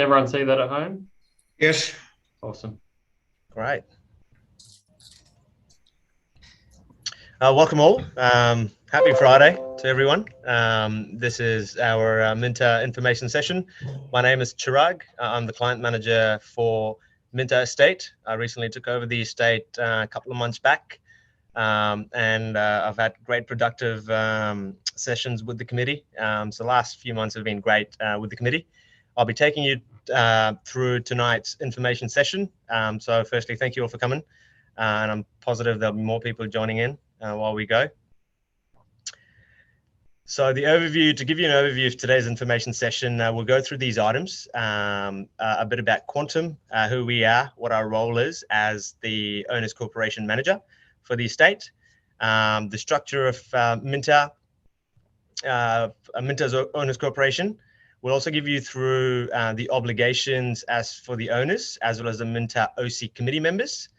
Everyone see that at home? Yes. Awesome. Great. Welcome all. Happy Friday to everyone. This is our Minta information session. My name is Chirag. I'm the client manager for Minta Estate. I recently took over the estate a couple of months back, and I've had great productive sessions with the committee. So the last few months have been great with the committee. I'll be taking you through tonight's information session. So firstly, thank you all for coming. And I'm positive there'll be more people joining in while we go. So the overview, to give you an overview of today's information session, we'll go through these items, a bit about Quantum, who we are, what our role is as the Owners Corporation Manager for the estate, the structure of Minta, Minta's Owners Corporation. We'll also give you through the obligations as for the owners, as well as the Minta OC committee members.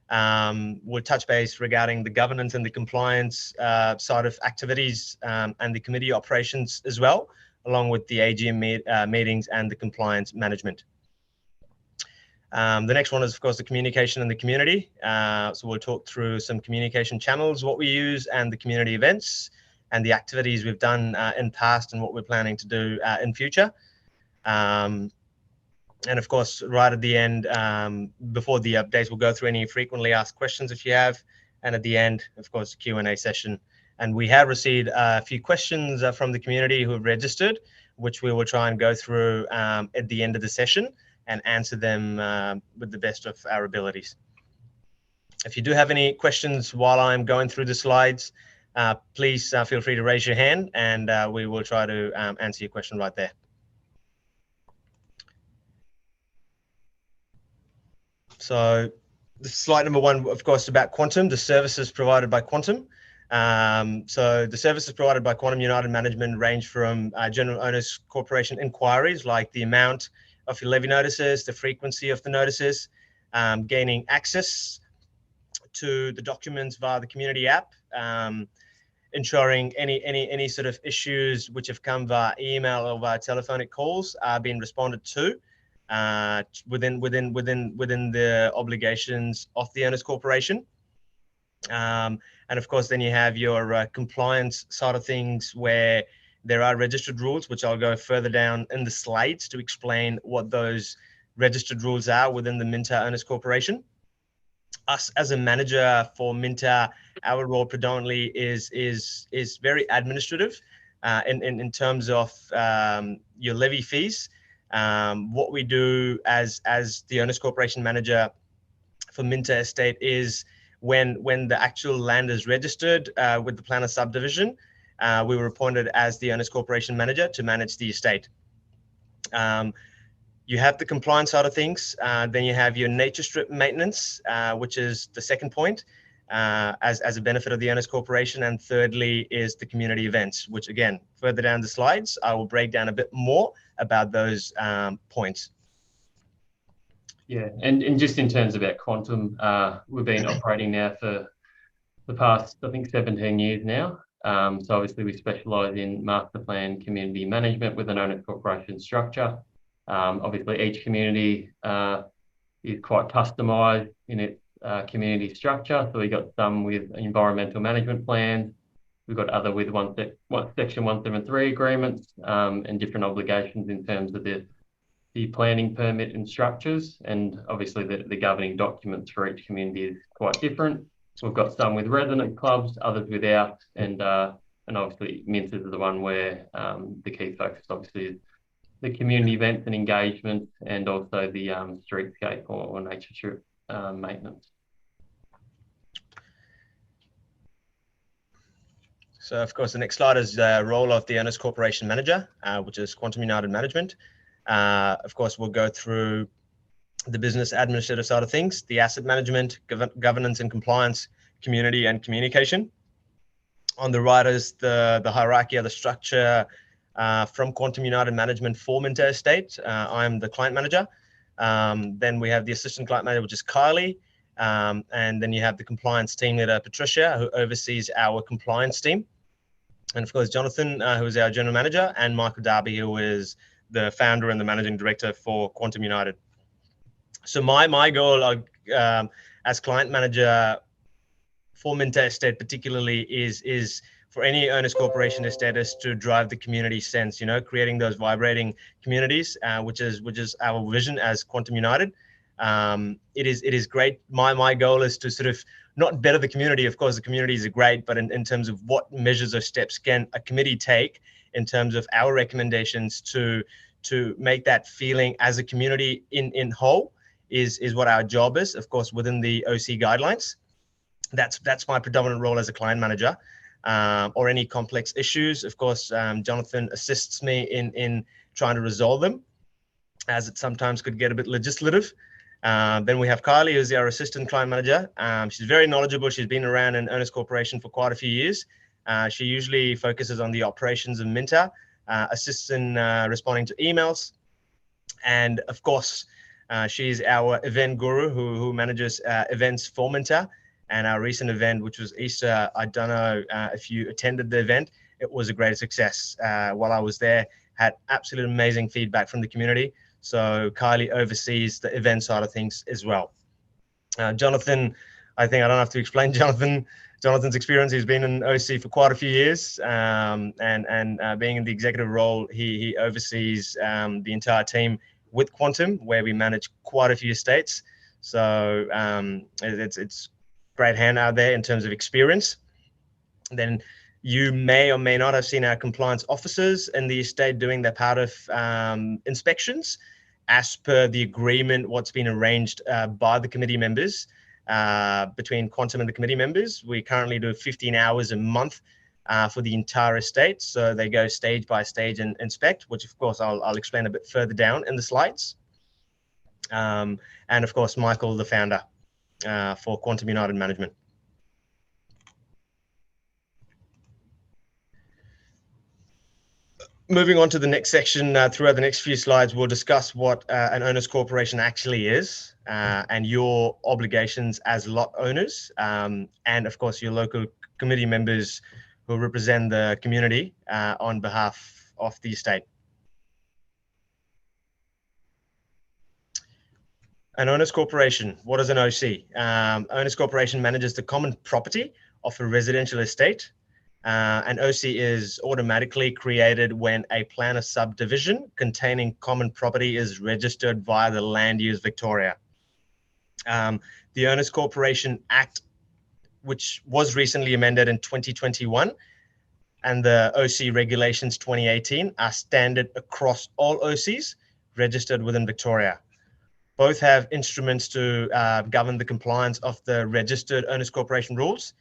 We'll touch base regarding the governance and the compliance side of activities and the committee operations as well, along with the AGM meetings and the compliance management. The next one is, of course, the communication in the community. So we'll talk through some communication channels, what we use, and the community events, and the activities we've done in past and what we're planning to do in future. And of course, right at the end, before the updates, we'll go through any frequently asked questions if you have. And at the end, of course, Q&A session. And we have received a few questions from the community who have registered, which we will try and go through at the end of the session and answer them with the best of our abilities. If you do have any questions while I'm going through the slides, please feel free to raise your hand and we will try to answer your question right there. So slide number one, of course, about Quantum, the services provided by Quantum. So the services provided by Quantum United Management range from General Owners Corporation inquiries, like the amount of your levy notices, the frequency of the notices, gaining access to the documents via the community app, ensuring any sort of issues which have come via email or via telephonic calls are being responded to within the obligations of the Owners Corporation. And of course, then you have your compliance side of things, where there are registered rules, which I'll go further down in the slides to explain what those registered rules are within the Minta Owners Corporation. Us as a manager for Minta, our role predominantly is very administrative in terms of your levy fees. What we do as the Owners Corporation Manager for Minta Estate is when the actual land is registered with the planner subdivision, we were appointed as the Owners Corporation Manager to manage the estate. You have the compliance side of things, then you have your nature strip maintenance, which is the second point, as a benefit of the Owners Corporation. And thirdly is the community events, which again, further down the slides, I will break down a bit more about those points. Yeah, and just in terms of our Quantum, we've been operating now for the past, I think, 17 years now. So obviously we specialise in master plan community management with an Owners Corporation structure. Obviously each community is quite customised in its community structure. So we've got some with environmental management plans. We've got other with Section 173 agreements and different obligations in terms of the planning permit and structures. And obviously the governing documents for each community is quite different. We've got some with resident clubs, others without, and obviously Minta is the one where the key focus obviously is the community events and engagement, and also the streetscape or nature strip maintenance. So of course, the next slide is the role of the Owners Corporation Manager, which is Quantum United Management. Of course, we'll go through the business administrative side of things, the asset management, governance and compliance, community and communication. On the right is the hierarchy of the structure from Quantum United Management for Minta Estate. I'm the client manager. Then we have the assistant client manager, which is Kylie. And then you have the compliance team leader, Patricia, who oversees our compliance team. And of course, Jonathan, who is our general manager, and Michael Darby, who is the founder and the managing director for Quantum United. So my goal as client manager for Minta Estate particularly is for any owners corporation estate is to drive the community sense, creating those vibrating communities, which is our vision as Quantum United. It is great. My goal is to sort of not better the community. Of course, the communities are great, but in terms of what measures or steps can a committee take in terms of our recommendations to make that feeling as a community in whole is what our job is, of course, within the OC guidelines. That's my predominant role as a client manager, or any complex issues. Of course, Jonathan assists me in trying to resolve them, as it sometimes could get a bit legislative. Then we have Kylie, who's our assistant client manager. She's very knowledgeable. She's been around in Owners Corporation for quite a few years. She usually focuses on the operations of Minta, assists in responding to emails. And of course, she's our event guru who manages events for Minta. And our recent event, which was Easter, I don't know if you attended the event. It was a great success. While I was there, had absolute amazing feedback from the community. So Kylie oversees the event side of things as well. Jonathan, I think I don't have to explain Jonathan's experience. He's been in OC for quite a few years, and being in the executive role, he oversees the entire team with Quantum, where we manage quite a few estates. So it's great hand out there in terms of experience. Then you may or may not have seen our compliance officers in the estate doing their part of inspections as per the agreement, what's been arranged by the committee members, between Quantum and the committee members. We currently do 15 hours a month for the entire estate. So they go stage by stage and inspect, which of course I'll explain a bit further down in the slides. And of course, Michael, the founder for Quantum United Management. Moving on to the next section, throughout the next few slides, we'll discuss what an owners corporation actually is, and your obligations as lot owners, and of course your local committee members who represent the community on behalf of the estate. An owners corporation, what is an OC? Owners corporation manages the common property of a residential estate. An OC is automatically created when a plan of subdivision containing common property is registered via the Land Use Victoria. The Owners Corporation Act, which was recently amended in 2021, and the OC Regulations 2018 are standard across all OCs registered within Victoria. Both have instruments to govern the compliance of the registered Owners Corporation rules.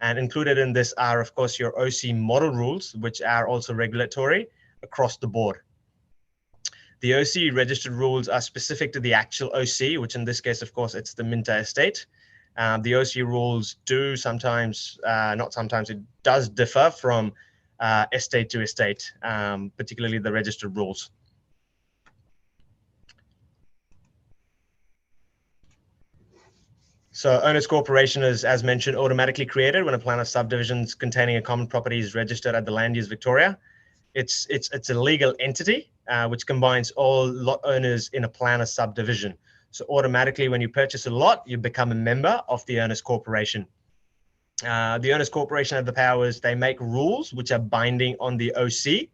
And included in this are, of course, your OC model rules, which are also regulatory across the board. The OC registered rules are specific to the actual OC, which in this case, of course, it's the Minta estate. The OC rules do sometimes, not sometimes, it does differ from estate to estate, particularly the registered rules. So Owners Corporation is, as mentioned, automatically created when a plan of subdivisions containing a common property is registered at the Land Use Victoria. It's a legal entity which combines all lot owners in a plan of subdivision. So automatically when you purchase a lot, you become a member of the Owners Corporation. The Owners Corporation have the powers, they make rules which are binding on the OC,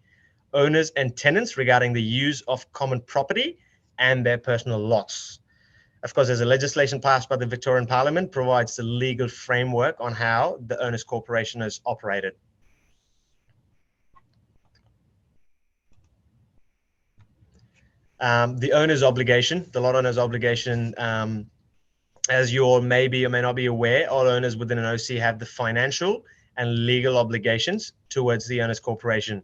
owners and tenants regarding the use of common property and their personal lots. Of course, there's a legislation passed by the Victorian Parliament provides the legal framework on how the Owners Corporation is operated. The owner's obligation, the lot owner's obligation, as you all may be or may not be aware, all owners within an OC have the financial and legal obligations towards the Owners Corporation.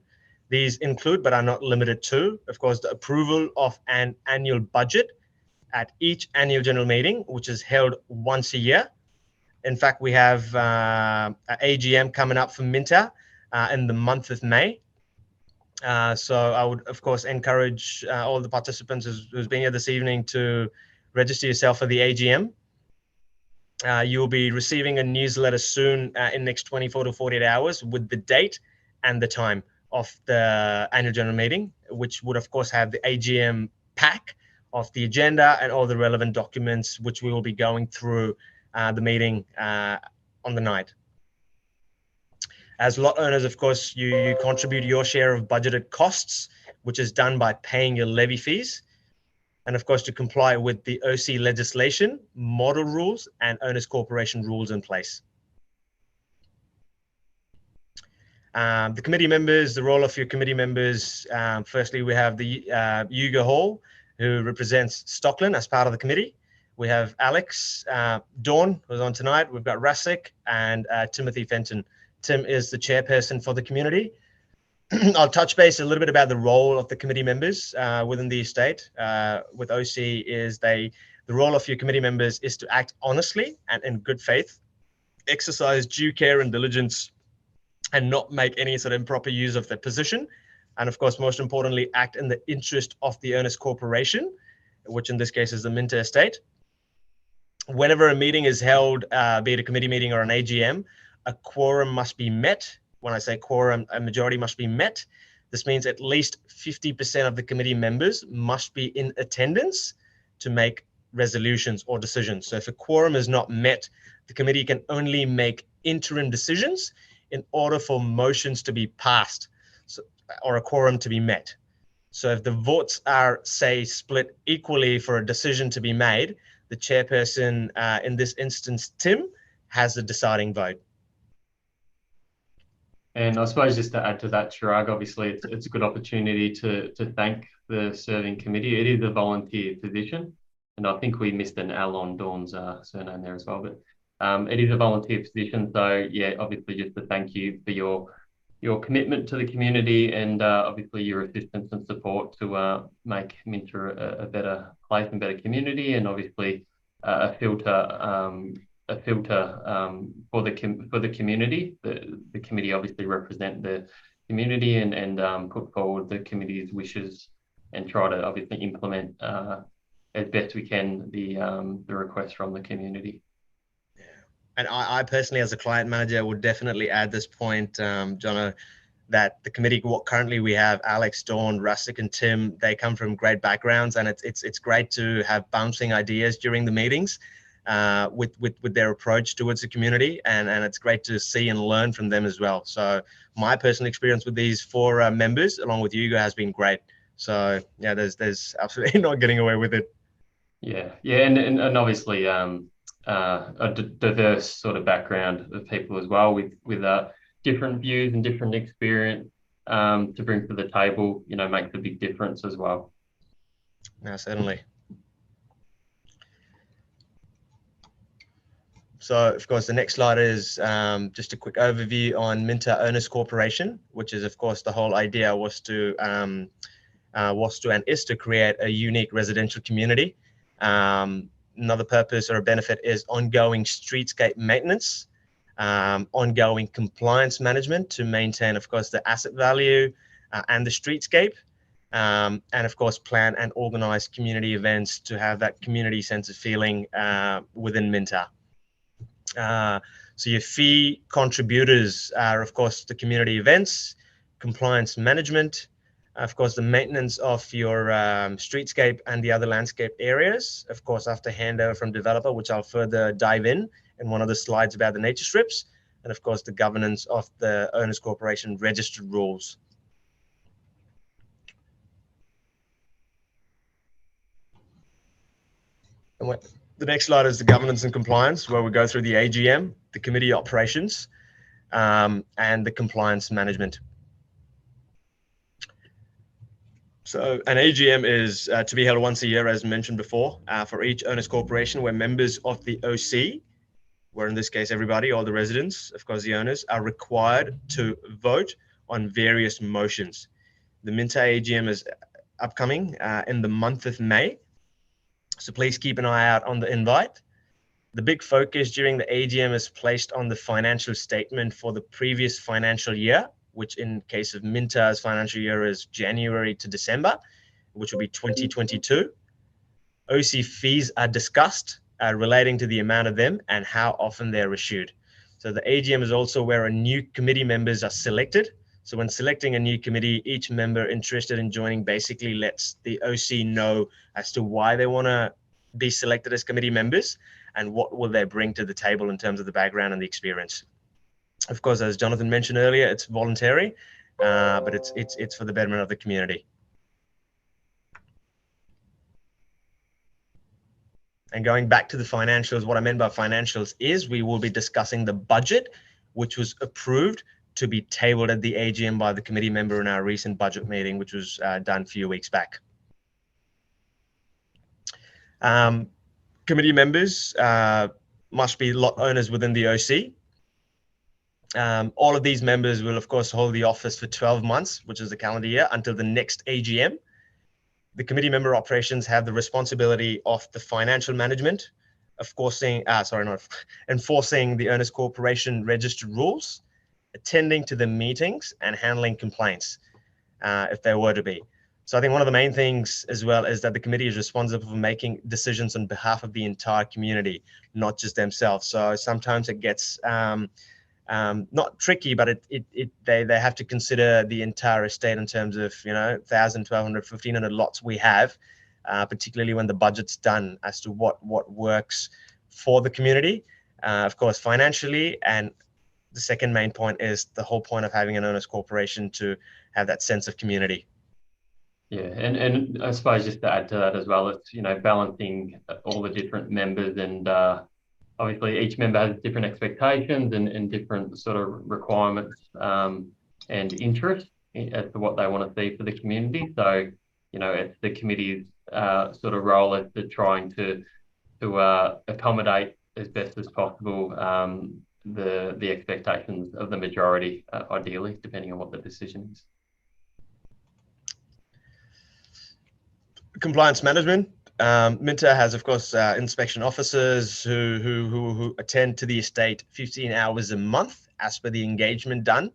These include, but are not limited to, of course, the approval of an annual budget at each annual general meeting, which is held once a year. In fact, we have an AGM coming up for Minta in the month of May. So I would, of course, encourage all the participants who's been here this evening to register yourself for the AGM. You'll be receiving a newsletter soon in the next 24 to 48 hours with the date and the time of the annual general meeting, which would of course have the AGM pack of the agenda and all the relevant documents, which we will be going through the meeting on the night. As lot owners, of course, you contribute your share of budgeted costs, which is done by paying your levy fees. And of course, to comply with the OC legislation, model rules, and owners corporation rules in place. The committee members, the role of your committee members, firstly, we have the Hugo Hall, who represents Stockland as part of the committee. We have Alex, Dawn, who's on tonight. We've got Rasik and Timothy Fenton. Tim is the chairperson for the community. I'll touch base a little bit about the role of the committee members within the estate. With OC is the role of your committee members is to act honestly and in good faith, exercise due care and diligence, and not make any sort of improper use of their position. And of course, most importantly, act in the interest of the owners corporation, which in this case is the Minta estate. Whenever a meeting is held, be it a committee meeting or an AGM, a quorum must be met. When I say quorum, a majority must be met. This means at least 50% of the committee members must be in attendance to make resolutions or decisions. So if a quorum is not met, the committee can only make interim decisions in order for motions to be passed or a quorum to be met. So if the votes are, say, split equally for a decision to be made, the chairperson, in this instance, Tim, has the deciding vote. And I suppose just to add to that, Chirag, obviously it's a good opportunity to thank the serving committee. It is a volunteer position, and I think we missed an L on Dawn's surname there as well. But it is a volunteer position, so yeah, obviously just to thank you for your commitment to the community and obviously your assistance and support to make Minta a better place and better community, and obviously a filter for the community. The committee obviously represent the community and put forward the committee's wishes and try to obviously implement as best we can the request from the community. And I personally, as a client manager, would definitely add this point, Jono, that the committee, what currently we have, Alex, Dawn, Rustic, and Tim, they come from great backgrounds, and it's great to have bouncing ideas during the meetings with their approach towards the community, and it's great to see and learn from them as well. So my personal experience with these four members, along with Hugo, has been great. So yeah, there's absolutely not getting away with it. Yeah, and obviously a diverse sort of background of people as well with different views and different experience to bring to the table, makes a big difference as well. No, certainly. So, of course, the next slide is just a quick overview on Minta Owners Corporation, which is, of course, the whole idea was to and is to create a unique residential community. Another purpose or a benefit is ongoing streetscape maintenance, ongoing compliance management to maintain, of course, the asset value and the streetscape, and of course, plan and organize community events to have that community sense of feeling within Minta. So your fee contributors are, of course, the community events, compliance management, of course, the maintenance of your streetscape and the other landscape areas, of course, after handover from developer, which I'll further dive in one of the slides about the nature strips, and of course, the governance of the Owners Corporation registered rules. And the next slide is the governance and compliance, where we go through the AGM, the committee operations, and the compliance management. So an AGM is to be held once a year, as mentioned before, for each owners corporation where members of the OC, where in this case everybody, all the residents, of course the owners, are required to vote on various motions. The Minta AGM is upcoming in the month of May. So please keep an eye out on the invite. The big focus during the AGM is placed on the financial statement for the previous financial year, which in case of Minta's financial year is January to December, which will be 2022. OC fees are discussed relating to the amount of them and how often they're issued. So the AGM is also where a new committee members are selected. So when selecting a new committee, each member interested in joining basically lets the OC know as to why they want to be selected as committee members and what will they bring to the table in terms of the background and the experience. Of course, as Jonathan mentioned earlier, it's voluntary, but it's for the betterment of the community. And going back to the financials, what I meant by financials is we will be discussing the budget, which was approved to be tabled at the AGM by the committee member in our recent budget meeting, which was done a few weeks back. Committee members must be lot owners within the OC. All of these members will, of course, hold the office for 12 months, which is the calendar year, until the next AGM. The committee member operations have the responsibility of the financial management, enforcing the Owners Corporation registered rules, attending to the meetings, and handling complaints if there were to be. So I think one of the main things as well is that the committee is responsible for making decisions on behalf of the entire community, not just themselves. So sometimes it gets not tricky, but they have to consider the entire estate in terms of 1,000, 1,200, 1,500 lots we have, particularly when the budget's done as to what works for the community, of course financially. And the second main point is the whole point of having an owners corporation to have that sense of community. Yeah, and I suppose just to add to that as well, it's balancing all the different members, and obviously each member has different expectations and different sort of requirements and interests as to what they want to see for the community. So it's the committee's sort of role as to trying to accommodate as best as possible the expectations of the majority, ideally, depending on what the decision is. Compliance management. Minta has, of course, inspection officers who attend to the estate 15 hours a month as per the engagement done.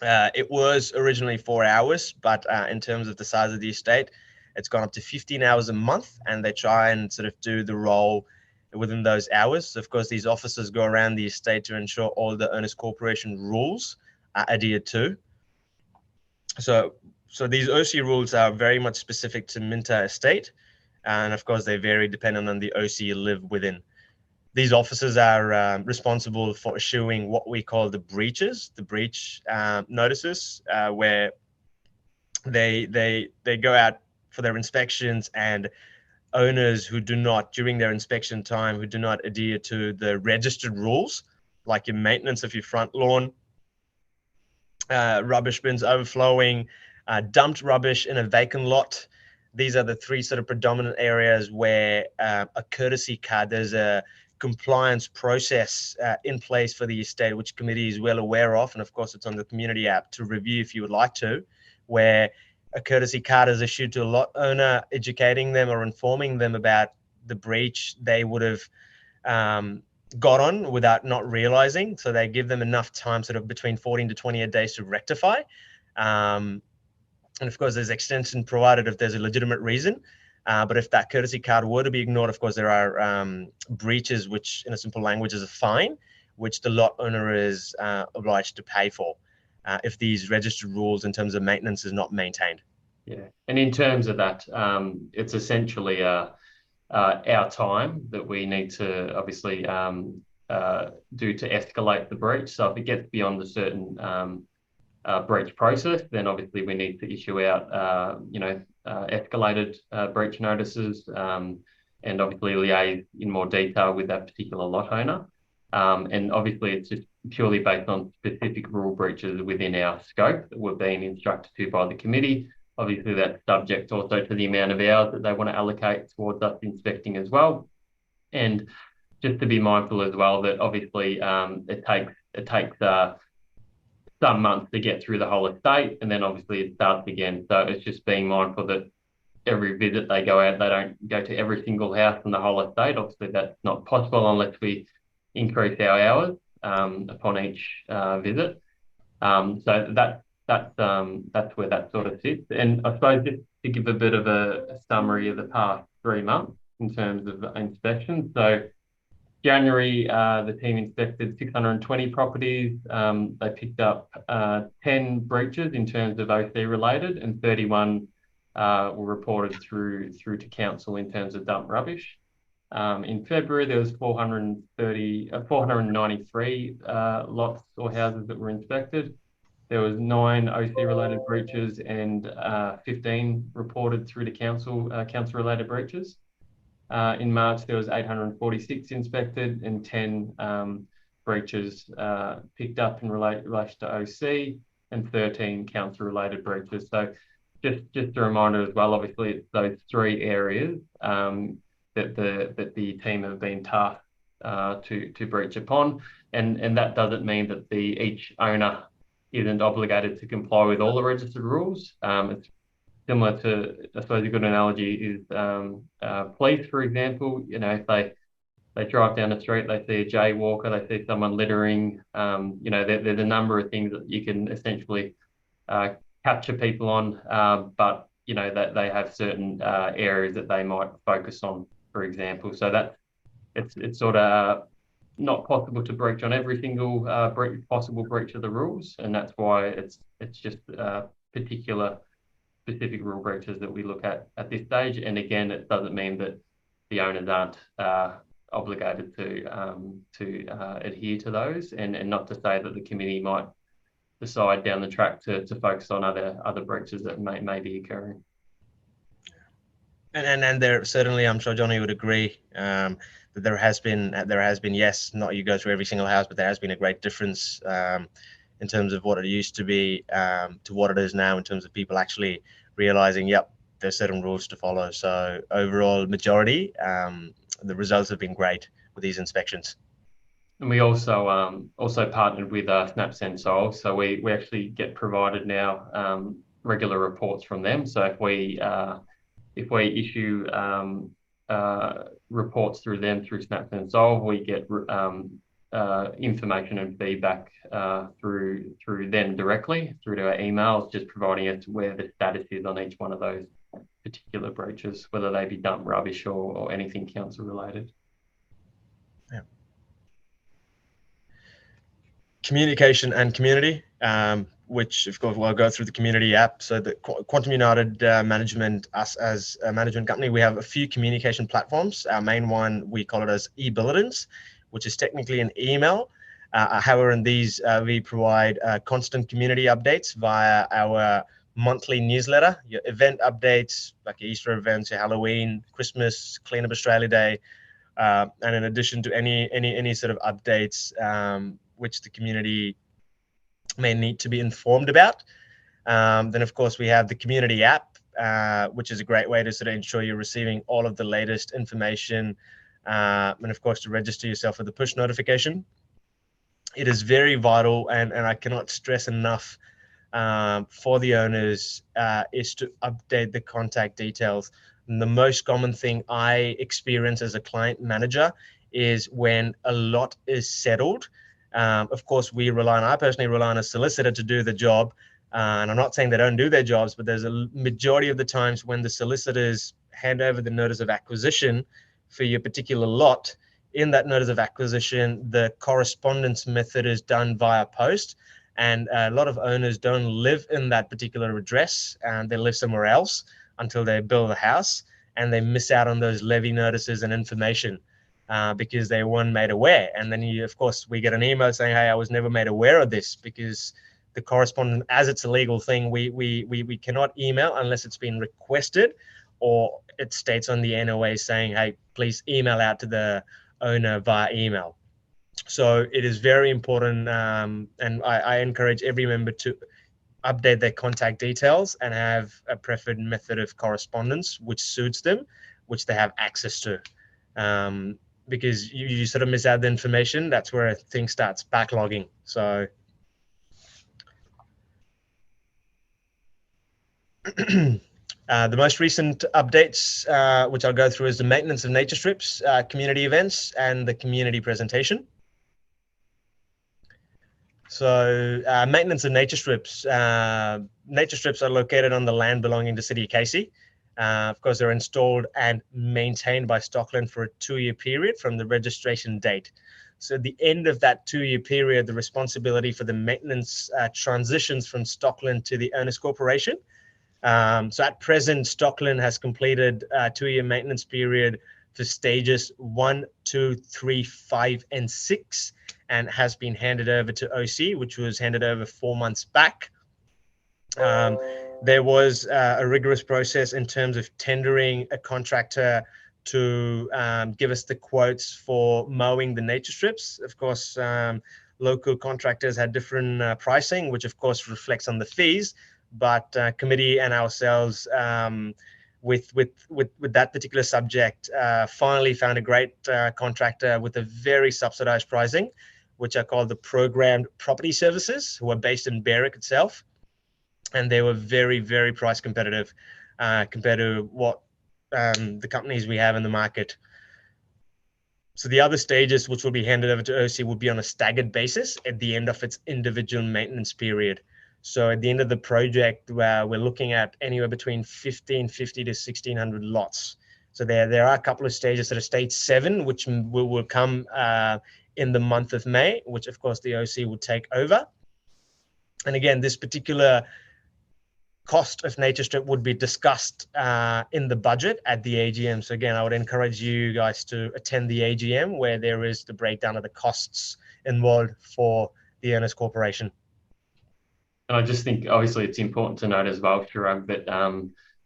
It was originally 4 hours, but in terms of the size of the estate, it's gone up to 15 hours a month, and they try and sort of do the role within those hours. Of course, these officers go around the estate to ensure all the Owners Corporation rules are adhered to. So these OC rules are very much specific to Minta estate. And of course, they vary depending on the OC you live within. These officers are responsible for issuing what we call the breach notices, where they go out for their inspections, and owners who do not, during their inspection time, who do not adhere to the registered rules, like your maintenance of your front lawn, rubbish bins overflowing, dumped rubbish in a vacant lot. These are the three sort of predominant areas where a courtesy card, there's a compliance process in place for the estate, which committee is well aware of. And of course, it's on the community app to review if you would like to, where a courtesy card is issued to a lot owner, educating them or informing them about the breach they would have got on without not realizing. So they give them enough time, sort of between 14 to 28 days to rectify. And of course, there's extension provided if there's a legitimate reason. But if that courtesy card were to be ignored, of course, there are breaches, which in a simple language is a fine, which the lot owner is obliged to pay for if these registered rules in terms of maintenance is not maintained. Yeah, and in terms of that, it's essentially our time that we need to obviously do to escalate the breach. So if it gets beyond a certain breach process, then obviously we need to issue out, escalated breach notices, and obviously liaise in more detail with that particular lot owner. And obviously it's just purely based on specific rule breaches within our scope that we're being instructed to by the committee. Obviously that's subject also to the amount of hours that they want to allocate towards us inspecting as well. And just to be mindful as well that obviously it takes some months to get through the whole estate, and then obviously it starts again. So it's just being mindful that every visit they go out, they don't go to every single house in the whole estate. Obviously that's not possible unless we increase our hours upon each visit. So that's where that sort of sits. And I suppose just to give a bit of a summary of the past 3 months in terms of inspections. So January, the team inspected 620 properties. They picked up 10 breaches in terms of OC related, and 31 were reported through to council in terms of dump rubbish. In February, there was 493 lots or houses that were inspected. There was 9 OC related breaches and 15 reported through to council related breaches. In March, there was 846 inspected and 10 breaches picked up in relation to OC and 13 council-related breaches. So just a reminder as well, obviously, it's those 3 areas that the team have been tasked to breach upon. And that doesn't mean that each owner isn't obligated to comply with all the registered rules. It's similar to, I suppose a good analogy is police, for example. You know, if they drive down the street, they see a jaywalker, they see someone littering, you know, there's a number of things that you can essentially capture people on, but, you know, that they have certain areas that they might focus on, for example. So that it's sort of not possible to breach on every single possible breach of the rules, and that's why it's just particular specific rule breaches that we look at this stage. And again, it doesn't mean that the owners aren't obligated to adhere to those, and not to say that the committee might decide down the track to focus on other breaches that may be occurring. And there certainly, I'm sure Johnny would agree, that there has been, yes, not you go through every single house, but there has been a great difference in terms of what it used to be to what it is now, in terms of people actually realizing, yep, there's certain rules to follow. So overall majority, the results have been great with these inspections. And we also partnered with Snap Send Solve, so we actually get provided now regular reports from them. So if we issue reports through them through Snap Send Solve, we get information and feedback through them directly through to our emails, just providing us where the status is on each one of those particular breaches, whether they be dump rubbish or anything council related. Yeah. Communication and community, which of course we'll go through the community app. So the Quantum United management, us as a management company, we have a few communication platforms. Our main one, we call it as e-bulletins, which is technically an email. However, in these, we provide constant community updates via our monthly newsletter, your event updates, like your Easter events, your Halloween, Christmas, Clean Up Australia Day, and in addition to any sort of updates which the community may need to be informed about. Then, of course, we have the community app, which is a great way to sort of ensure you're receiving all of the latest information, and of course to register yourself for the push notification. It is very vital, and I cannot stress enough for the owners is to update the contact details. And the most common thing I experience as a client manager is when a lot is settled. Of course, I personally rely on a solicitor to do the job. And I'm not saying they don't do their jobs, but there's a majority of the times when the solicitors hand over the notice of acquisition for your particular lot. In that notice of acquisition, the correspondence method is done via post. And a lot of owners don't live in that particular address, and they live somewhere else until they build a house, and they miss out on those levy notices and information because they weren't made aware. And then of course, we get an email saying, hey, I was never made aware of this, because the correspondence, as it's a legal thing, we cannot email unless it's been requested, or it states on the NOA saying, hey, please email out to the owner via email. So it is very important, and I encourage every member to update their contact details and have a preferred method of correspondence which suits them, which they have access to. Because you sort of miss out the information, that's where things starts backlogging. So the most recent updates, which I'll go through, is the maintenance of nature strips, community events, and the community presentation. So maintenance of nature strips. Nature strips are located on the land belonging to City of Casey. Of course, they're installed and maintained by Stockland for a 2-year period from the registration date. So at the end of that 2-year period, the responsibility for the maintenance transitions from Stockland to the owners corporation. So at present, Stockland has completed a 2-year maintenance period for stages 1, 2, 3, 5, and 6, and has been handed over to OC, which was handed over 4 months back. There was a rigorous process in terms of tendering a contractor to give us the quotes for mowing the nature strips. Of course, local contractors had different pricing, which of course reflects on the fees, but committee and ourselves with that particular subject finally found a great contractor with a very subsidized pricing, which are called the Programmed Property Services, who are based in Berwick itself. And they were very, very price competitive compared to what the companies we have in the market. So the other stages, which will be handed over to OC, will be on a staggered basis at the end of its individual maintenance period. So at the end of the project, we're looking at anywhere between 1,550 to 1,600 lots. So there are a couple of stages that are stage 7, which will come in the month of May, which of course the OC will take over. And again, this particular cost of nature strip would be discussed in the budget at the AGM. So again, I would encourage you guys to attend the AGM where there is the breakdown of the costs involved for the owners corporation. And I just think obviously it's important to note as well, Shirag, that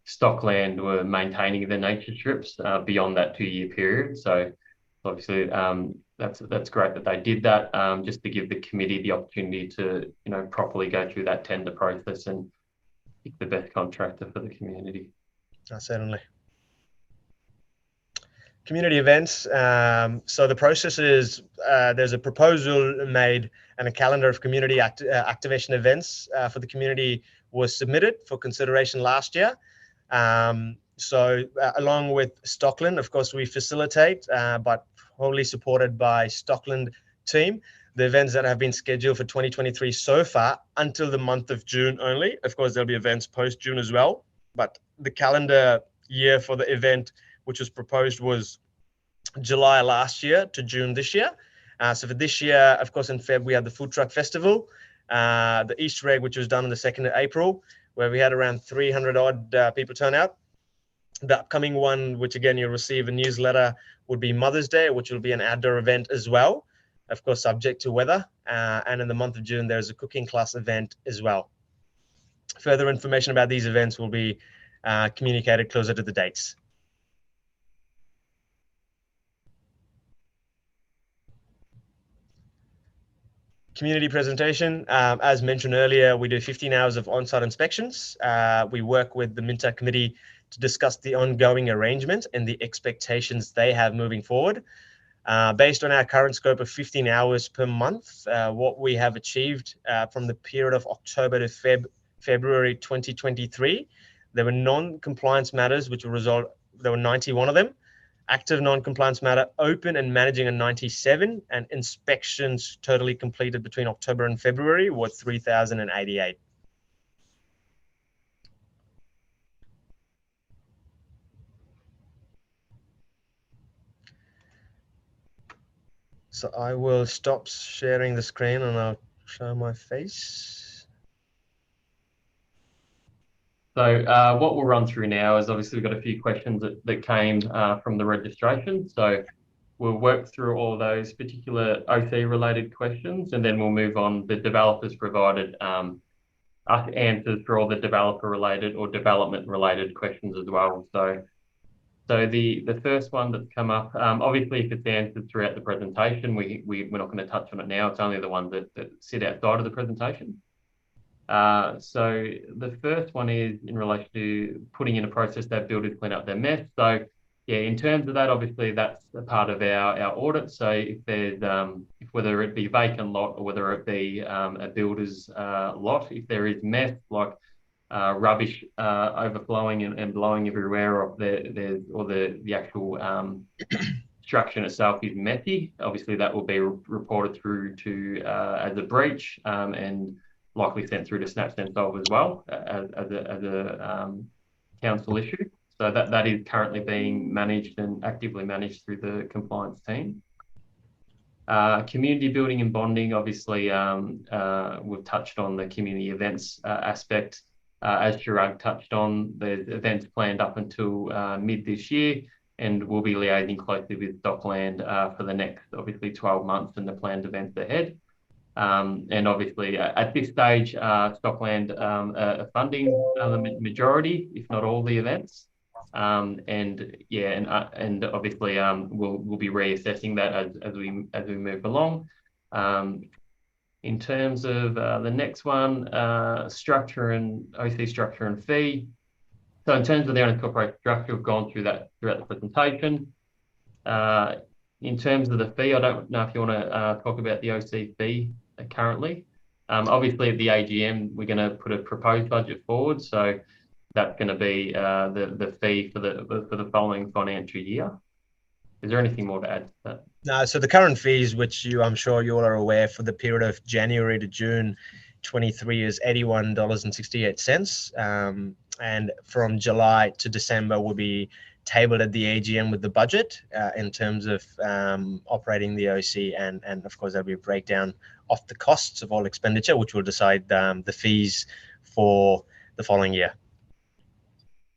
Stockland were maintaining the nature strips beyond that 2-year period. So obviously that's great that they did that, just to give the committee the opportunity to properly go through that tender process and pick the best contractor for the community. Certainly. Community events. So the process is there's a proposal made and a calendar of community activation events for the community was submitted for consideration last year. So along with Stockland, of course, we facilitate, but wholly supported by Stockland team, the events that have been scheduled for 2023 so far until the month of June only. Of course, there'll be events post-June as well, but the calendar year for the event, which was proposed, was July last year to June this year. So for this year, of course, in Feb, we had the Food Truck Festival, the Easter egg, which was done on the 2nd of April, where we had around 300 odd people turn out. The upcoming one, which again, you'll receive a newsletter, would be Mother's Day, which will be an outdoor event as well, of course, subject to weather. And in the month of June, there's a cooking class event as well. Further information about these events will be communicated closer to the dates. Community presentation. As mentioned earlier, we do 15 hours of on-site inspections. We work with the Minta committee to discuss the ongoing arrangement and the expectations they have moving forward. Based on our current scope of 15 hours per month, what we have achieved from the period of October to February 2023, there were non-compliance matters, which will result, there were 91 of them. Active non-compliance matter open and managing a 97, and inspections totally completed between October and February were 3,088. So I will stop sharing the screen and I'll show my face. So what we'll run through now is obviously we've got a few questions that came from the registration. So we'll work through all those particular OC related questions, and then we'll move on. The developers provided us answers for all the developer related or development related questions as well. So the first one that's come up, obviously if it's answered throughout the presentation, we're not going to touch on it now. It's only the ones that sit outside of the presentation. So the first one is in relation to putting in a process that builders clean up their mess. So yeah, in terms of that, obviously that's a part of our audit. So if there's, whether it be vacant lot or whether it be a builder's lot, if there is mess like rubbish overflowing and blowing everywhere, or the actual construction itself is messy, obviously that will be reported through to as a breach and likely sent through to Snap Sense Solve as well as a council issue. So that is currently being managed and actively managed through the compliance team. Community building and bonding, obviously, we've touched on the community events aspect. As Chirag touched on, there's events planned up until mid this year, and we'll be liaising closely with Stockland for the next, obviously, 12 months and the planned events ahead. And obviously, at this stage, Stockland are funding the majority, if not all, the events. And obviously we'll be reassessing that as we move along. In terms of the next one, structure and OC structure and fee. So in terms of the owners corporation structure, we've gone through that throughout the presentation. In terms of the fee, I don't know if you want to talk about the OC fee currently. Obviously, at the AGM, we're going to put a proposed budget forward, so that's going to be the fee for the following financial year. Is there anything more to add to that? No, so the current fees, which I'm sure you all are aware, for the period of January to June 23 is $81.68. And from July to December will be tabled at the AGM with the budget in terms of operating the OC, and of course there'll be a breakdown of the costs of all expenditure, which will decide the fees for the following year.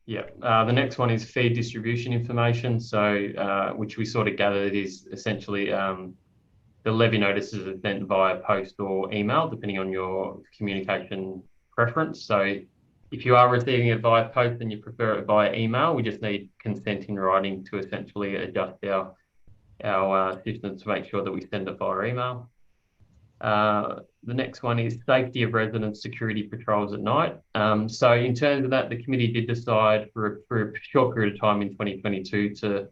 Yeah, the next one is fee distribution information. So, which we sort of gathered is essentially the levy notices are sent via post or email, depending on your communication preference. So, if you are receiving it via post and you prefer it via email, we just need consent in writing to essentially adjust our systems to make sure that we send it via email. The next one is safety of residents, security patrols at night. So in terms of that, the committee did decide for a short period of time in 2022 to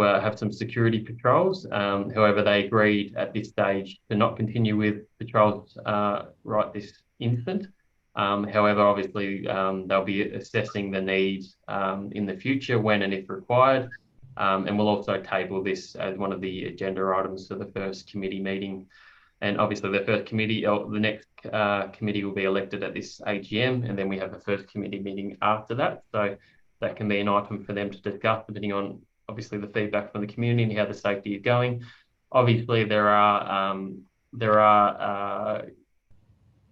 have some security patrols. However, they agreed at this stage to not continue with patrols right this instant. However, obviously, they'll be assessing the need in the future when and if required. And we'll also table this as one of the agenda items for the first committee meeting. And obviously the first committee, or the next committee will be elected at this AGM, and then we have the first committee meeting after that. So that can be an item for them to discuss, depending on obviously the feedback from the community and how the safety is going. Obviously, there are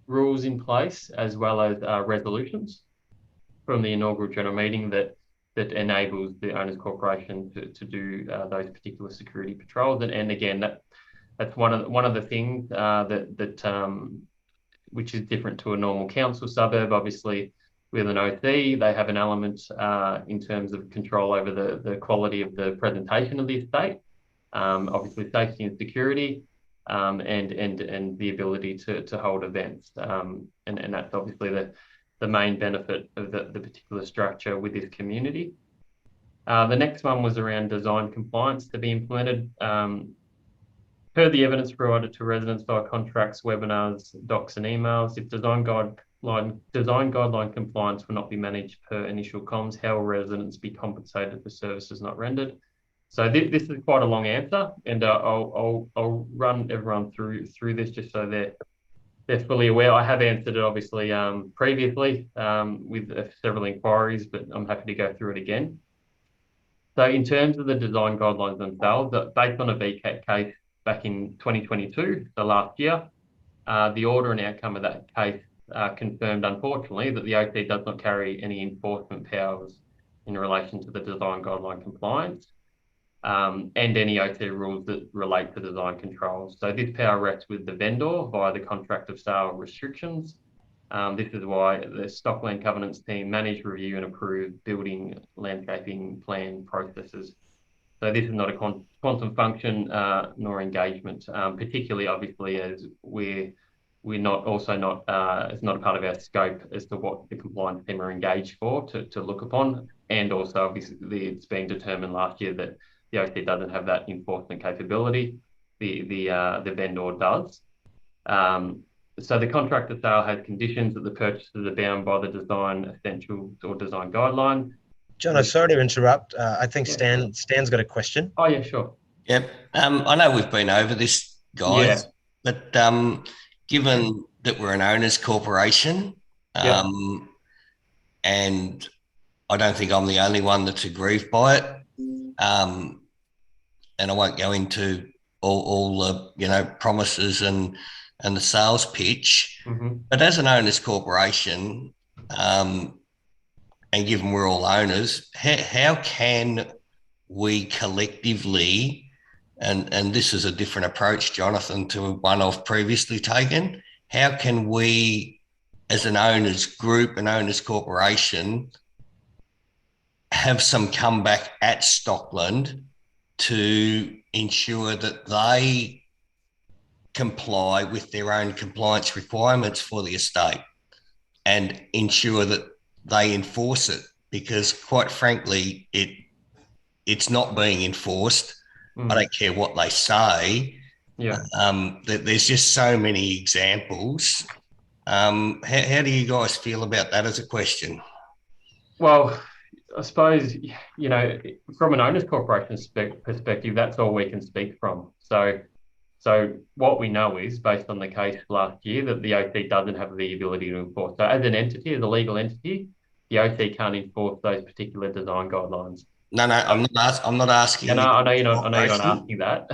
rules in place as well as resolutions from the inaugural general meeting that enables the owners corporation to do those particular security patrols. And again, that's one of the things which is different to a normal council suburb. Obviously, with an OC, they have an element in terms of control over the quality of the presentation of the estate. Obviously, safety and security, and the ability to hold events. And that's obviously the main benefit of the particular structure with this community. The next one was around design compliance to be implemented. Per the evidence provided to residents via contracts, webinars, docs and emails, if design guideline compliance will not be managed per initial comms, how will residents be compensated for services not rendered? So this is quite a long answer, and I'll run everyone through this just so they're fully aware. I have answered it obviously previously with several inquiries, but I'm happy to go through it again. So in terms of the design guidelines themselves, based on a VCAT case back in 2022, the last year, the order and outcome of that case confirmed, unfortunately, that the OC does not carry any enforcement powers in relation to the design guideline compliance and any OC rules that relate to design controls. So this power rests with the vendor via the contract of sale restrictions. This is why the Stockland Covenants team manage, review and approve building landscaping plan processes. So this is not a quantum function nor engagement, particularly obviously as we're not it's not a part of our scope as to what the compliance team are engaged for to look upon. And also obviously it's been determined last year that the OC doesn't have that enforcement capability. The vendor does. So the contract of sale has conditions that the purchasers are bound by the design essentials or design guideline. John, I'm sorry to interrupt. I think Stan's got a question. Oh, yeah, sure. Yep. I know we've been over this, guys, but given that we're an owners corporation and I don't think I'm the only one that's aggrieved by it. And I won't go into all the promises and the sales pitch. Mm-hmm. But as an owners corporation, and given we're all owners, how can we collectively, and this is a different approach, Jonathan, to one I've previously taken, how can we, as an owners group, an owners corporation, have some comeback at Stockland to ensure that they comply with their own compliance requirements for the estate and ensure that they enforce it? Because quite frankly, it's not being enforced. I don't care what they say. Yeah. There's just so many examples. How do you guys feel about that as a question? Well, I suppose, from an owners corporation perspective, that's all we can speak from. So what we know is, based on the case last year, that the OC doesn't have the ability to enforce. So as an entity, as a legal entity, the OC can't enforce those particular design guidelines. No, I'm not asking. And I know you're not. I know you're not asking that.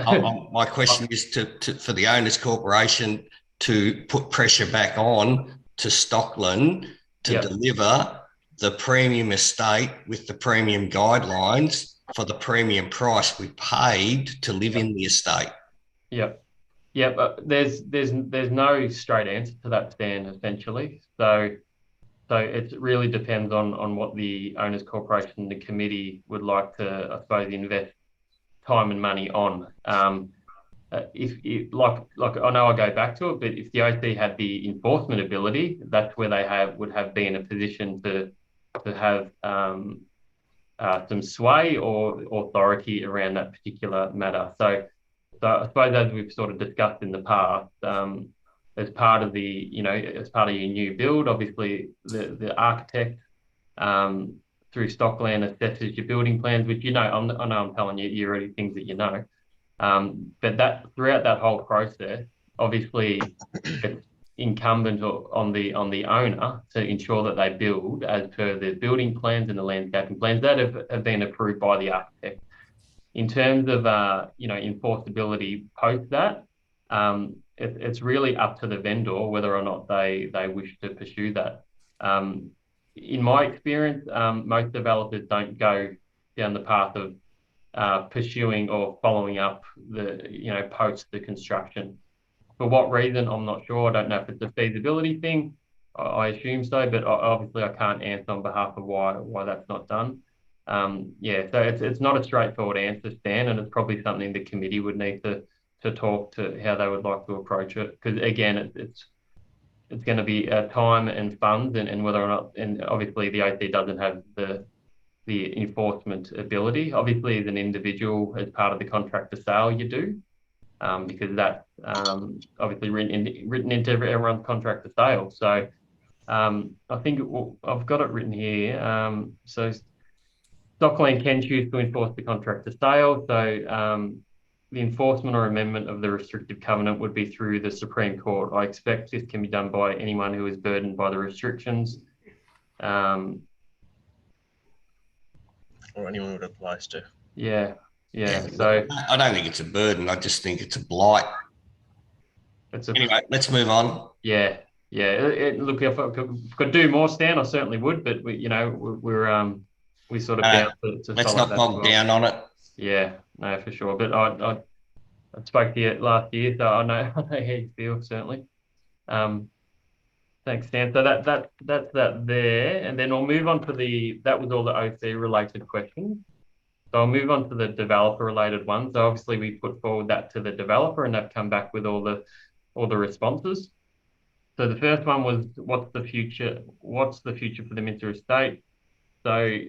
My question is for the owners corporation to put pressure back on to Stockland to deliver the premium estate with the premium guidelines for the premium price we paid to live in the estate. Yeah, but there's no straight answer to that, Stan, essentially. So it really depends on what the owners corporation, the committee, would like to, I suppose, invest time and money on. If like I know I go back to it, but if the OC had the enforcement ability, that's where they would have been in a position to have some sway or authority around that particular matter. So I suppose, as we've sort of discussed in the past, as part of as part of your new build, obviously the architect through Stockland assesses your building plans, which I know I'm telling you, you're already things that you know. But that throughout that whole process, obviously, it's incumbent on the owner to ensure that they build as per the building plans and the landscaping plans that have been approved by the architect. In terms of enforceability post that, it's really up to the vendor whether or not they wish to pursue that. In my experience, most developers don't go down the path of pursuing or following up post the construction. For what reason, I'm not sure. I don't know if it's a feasibility thing. I assume so, but obviously I can't answer on behalf of why that's not done. So it's not a straightforward answer, Stan, and it's probably something the committee would need to talk to how they would like to approach it. Because again, it's going to be time and funds, and whether or not, and obviously the OC doesn't have the enforcement ability. Obviously, as an individual, as part of the contract to sale, you do, because that's obviously written into everyone's contract to sale. So I think I've got it written here. So Stockland can choose to enforce the contract to sale. So the enforcement or amendment of the restrictive covenant would be through the Supreme Court. I expect this can be done by anyone who is burdened by the restrictions. Or anyone it applies to. Yeah. So I don't think it's a burden. I just think it's a blight. Anyway, let's move on. Yeah. Look, if I could do more, Stan, I certainly would. But we sort of bound to let's not bog down on it. Yeah, no, for sure. But I spoke to you last year, so I know how you feel, certainly. Thanks, Stan. So that's that there, and then I'll move on to that was all the OC related questions. So I'll move on to the developer related ones. So obviously we put forward that to the developer, and they've come back with all the responses. So the first one was, what's the future for the Minta estate? So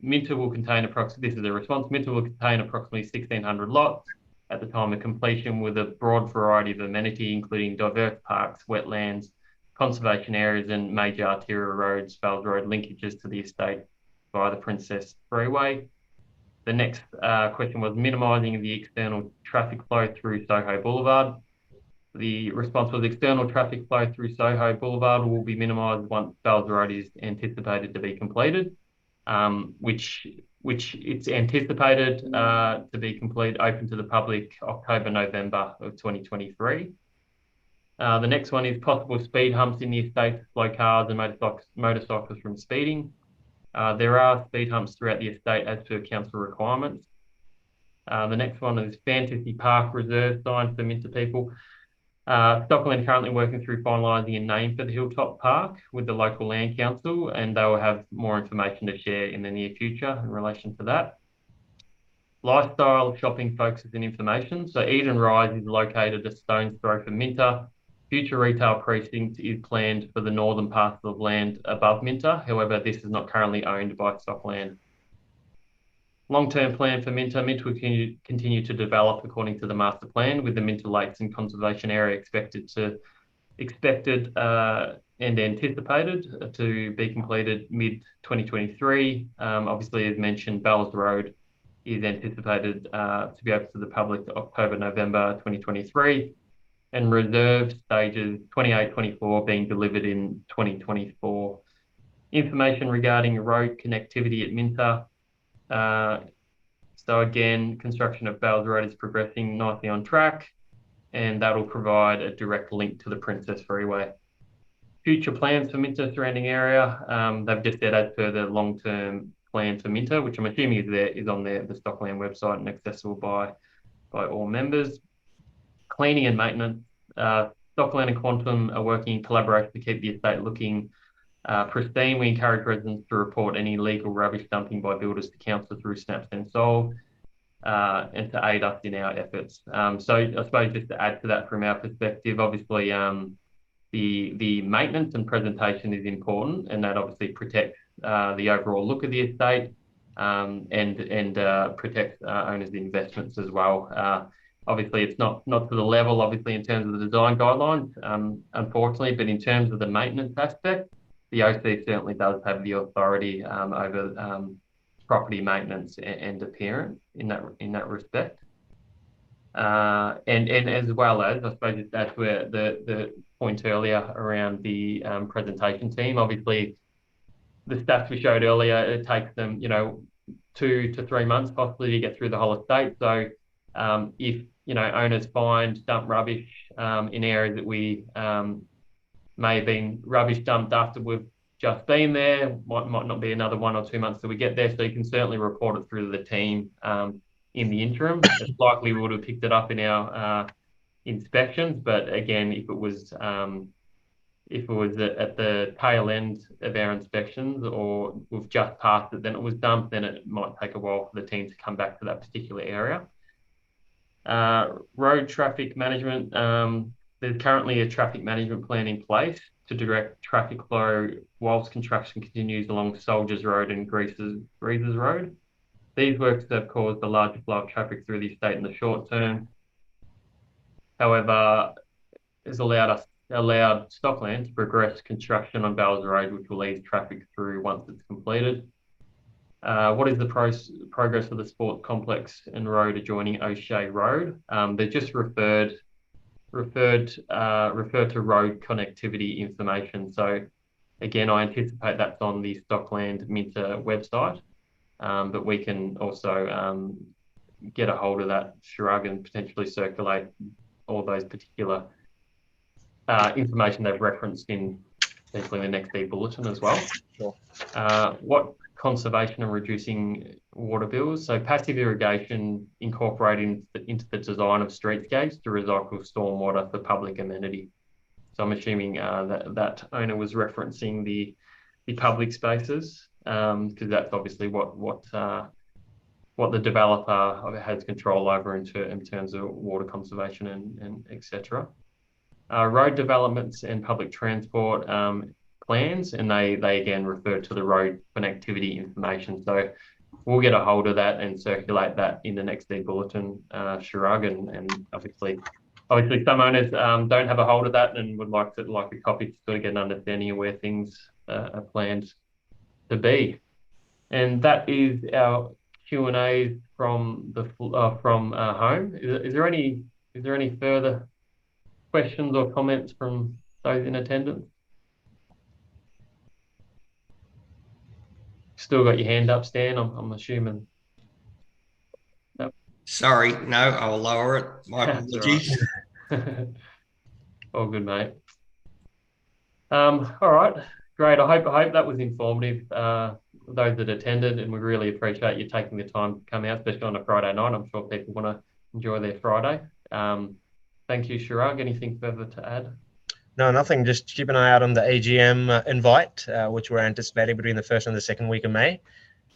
Minta will contain this is a response. Minta will contain approximately 1,600 lots at the time of completion, with a broad variety of amenity, including diverse parks, wetlands, conservation areas, and major arterial roads, Fells Road linkages to the estate via the Princess Freeway. The next question was minimising the external traffic flow through Soho Boulevard. The response was external traffic flow through Soho Boulevard will be minimised once Fells Road is anticipated to be completed. which it's anticipated to be complete, open to the public October, November of 2023. The next one is possible speed humps in the estate to slow cars and motorcycles from speeding. There are speed humps throughout the estate as per council requirements. The next one is Fantasy Park Reserve sign for Minta people. Stockland currently working through finalising a name for the Hilltop Park with the local land council, and they will have more information to share in the near future in relation to that. Lifestyle, shopping, focuses and information. So Eden Rise is located a stone's throw from Minta. Future retail precinct is planned for the northern parcel of land above Minta. However, this is not currently owned by Stockland. Long-term plan for Minta. Minta will continue to develop according to the master plan, with the Minta Lakes and Conservation Area expected and anticipated to be completed mid-2023. Obviously, as mentioned, Bells Road is anticipated to be open to the public October, November 2023, and reserve stages 28, 24 being delivered in 2024. Information regarding road connectivity at Minta. So again, construction of Bells Road is progressing nicely on track, and that will provide a direct link to the Princess Freeway. Future plans for Minta surrounding area. They've just said as per the long-term plan for Minta, which I'm assuming is on the Stockland website and accessible by all members. Cleaning and maintenance. Stockland and Quantum are working in collaboration to keep the estate looking pristine. We encourage residents to report any illegal rubbish dumping by builders to council through Snaps and Solve, and to aid us in our efforts. So I suppose just to add to that from our perspective, obviously the maintenance and presentation is important, and that obviously protects the overall look of the estate, and protects owners' investments as well. Obviously, it's not to the level, obviously, in terms of the design guidelines, unfortunately, but in terms of the maintenance aspect, the OC certainly does have the authority over property maintenance and appearance in that respect. And as well as, I suppose that's where the point earlier around the presentation team. Obviously, the stats we showed earlier, it takes them 2 to 3 months possibly to get through the whole estate. So if owners find dump rubbish in areas that we may have been rubbish dumped after we've just been there, might not be another 1 or 2 months till we get there. So you can certainly report it through to the team in the interim. It's likely we would have picked it up in our inspections, but again, if it was at the tail end of our inspections, or we've just passed it, then it was dumped, then it might take a while for the team to come back to that particular area. Road traffic management. There's currently a traffic management plan in place to direct traffic flow whilst construction continues along Soldiers Road and Greases Road. These works have caused a larger flow of traffic through the estate in the short term. However, has allowed Stockland to progress construction on Bells Road, which will ease traffic through once it's completed. What is the progress of the sports complex and road adjoining O'Shea Road? They just referred to road connectivity information. So again, I anticipate that's on the Stockland Minta website, but we can also get a hold of that shrug and potentially circulate all those particular information they've referenced in potentially the next e-bulletin as well. Sure. What conservation and reducing water bills? So passive irrigation incorporated into the design of streetscapes to recycle stormwater for public amenity. So I'm assuming that owner was referencing the public spaces, because that's obviously what the developer has control over in terms of water conservation and etc. Road developments and public transport plans, and they again refer to the road connectivity information. So we'll get a hold of that and circulate that in the next e-bulletin, Shirag, and obviously some owners don't have a hold of that and would like a copy to sort of get an understanding of where things are planned to be. And that is our Q&A from home. Is there any further questions or comments from those in attendance? still got your hand up, Stan, I'm assuming. Sorry, no, I'll lower it. My That's apologies. all right. All good, mate. All right, great. I hope that was informative. Those that attended, and we really appreciate you taking the time to come out, especially on a Friday night. I'm sure people want to enjoy their Friday. Thank you, Chirag. Anything further to add? No, nothing. Just keep an eye out on the AGM invite, which we're anticipating between the first and the second week of May.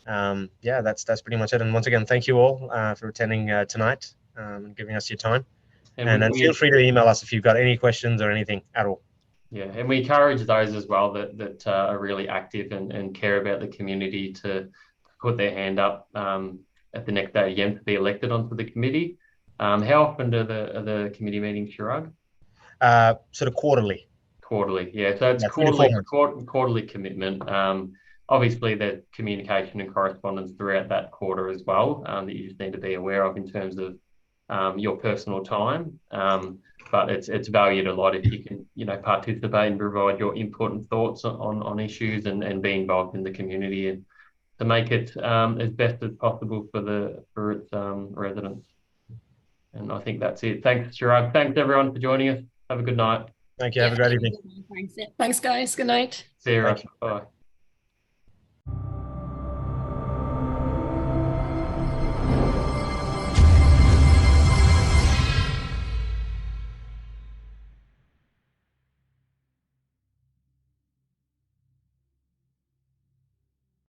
Yeah, that's pretty much it. And once again, thank you all for attending tonight and giving us your time. And feel free to email us if you've got any questions or anything at all. Yeah, and we encourage those as well that are really active and care about the community to put their hand up at the next AGM to be elected onto the committee. How often are the committee meetings, Chirag? Sort of quarterly. Quarterly, yeah. So it's quarterly commitment. Obviously, there's communication and correspondence throughout that quarter as well that you just need to be aware of in terms of your personal time. But it's valued a lot if you can, participate and provide your input and thoughts on issues and be involved in the community and to make it as best as possible for its residents. And I think that's it. Thanks, Chirag. Thanks everyone for joining us. Have a good night. Thank you. Have a great evening. Thanks, guys. Good night. See you. Bye.